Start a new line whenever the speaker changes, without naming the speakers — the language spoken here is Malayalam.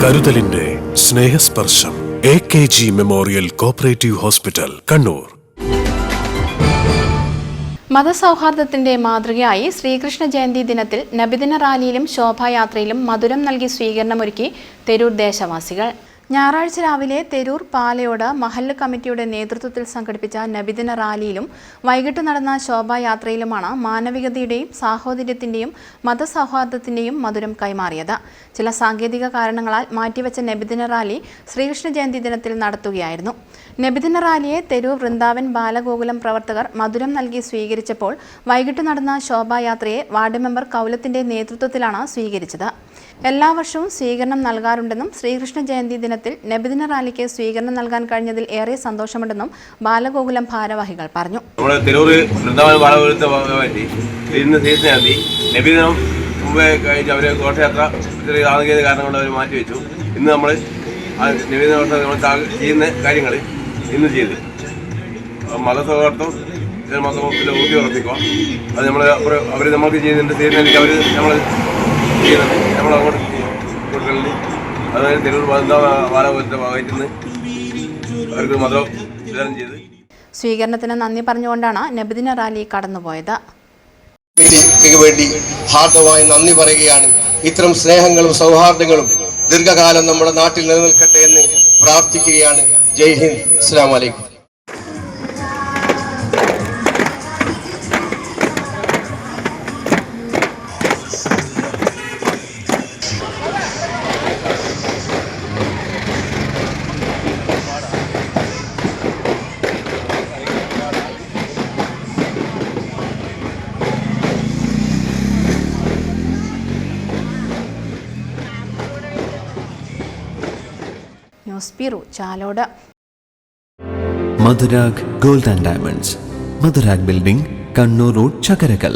കരുതലിന്റെ സ്നേഹസ്പർശം AKG memorial cooperative hospital, Kannur.
മതസൗഹാർദ്ദത്തിന്റെ മാതൃകയായി ശ്രീകൃഷ്ണ ജയന്തി ദിനത്തിൽ നബിദിന റാലിയിലും ശോഭായാത്രയിലും മധുരം നൽകി സ്വീകരണമൊരുക്കി തെരൂർ ദേശവാസികൾ. ഞായറാഴ്ച രാവിലെ തെരൂർ പാലയോട് മഹല്ല് കമ്മിറ്റിയുടെ നേതൃത്വത്തിൽ സംഘടിപ്പിച്ച നബിദിന റാലിയിലും വൈകിട്ട് നടന്ന ശോഭായാത്രയിലുമാണ് മാനവികതയുടെയും സാഹോദര്യത്തിന്റെയും മതസൗഹാർദ്ദത്തിന്റെയും മധുരം കൈമാറിയത്. ചില സാങ്കേതിക കാരണങ്ങളാൽ മാറ്റിവെച്ച നബിദിന റാലി ശ്രീകൃഷ്ണ ജയന്തി ദിനത്തിൽ നടത്തുകയായിരുന്നു. നബിദിന റാലിയെ തെരൂർ വൃന്ദാവൻ ബാലഗോകുലം പ്രവർത്തകർ മധുരം നൽകി സ്വീകരിച്ചപ്പോൾ വൈകിട്ട് നടന്ന ശോഭായാത്രയെ വാർഡ് മെമ്പർ കൗലത്തിന്റെ നേതൃത്വത്തിലാണ് സ്വീകരിച്ചത്. എല്ലാ വർഷവും സ്വീകരണം നൽകാറുണ്ടെന്നും ശ്രീകൃഷ്ണ ജയന്തി ദിനത്തിൽ നബിദിന റാലിക്ക് സ്വീകരണം നൽകാൻ കഴിഞ്ഞതിൽ ഏറെ സന്തോഷമുണ്ടെന്നും ബാലഗോകുലം ഭാരവാഹികൾ പറഞ്ഞു.
ഘോഷയാത്ര ചെറിയ സാങ്കേതിക കാരണം കൊണ്ട് അവർ മാറ്റിവെച്ചു. ഇന്ന് നമ്മൾ ചെയ്യുന്ന കാര്യങ്ങൾ ഇന്ന് ചെയ്ത് മതസൗഹാർദ്ദം മതത്തിൽ ഊട്ടി ഉറപ്പിക്കുക. അത് നമ്മൾ അവർ നമ്മൾക്ക് ചെയ്യുന്നുണ്ട്. ചെയ്യുന്നതിന് അവർ നമ്മൾ ചെയ്യുന്നുണ്ട്. നമ്മൾ അങ്ങോട്ട് കൊടുക്കലുണ്ട്. അതായത് തെരൂർ ബാലഗോകുലത്തെ ഭാഗമായിട്ട് നിന്ന് അവർക്ക് മതം വിതരണം ചെയ്ത്
സ്വീകരണത്തിന് നന്ദി പറഞ്ഞുകൊണ്ടാണ് നബിദിന റാലി കടന്നുപോയത്.
വേണ്ടി ഹാർദമായി നന്ദി പറയുകയാണ്. ഇത്തരം സ്നേഹങ്ങളും സൗഹാർദ്ദങ്ങളും ദീർഘകാലം നമ്മുടെ നാട്ടിൽ നിലനിൽക്കട്ടെ എന്ന് പ്രാർത്ഥിക്കുകയാണ്. ജയ് ഹിന്ദ്. അസ്സലാമു അലൈക്കും.
News bureau, Chalode.
Madhurag gold and diamonds, Madhurag building, Kannur road, Chakkarakal.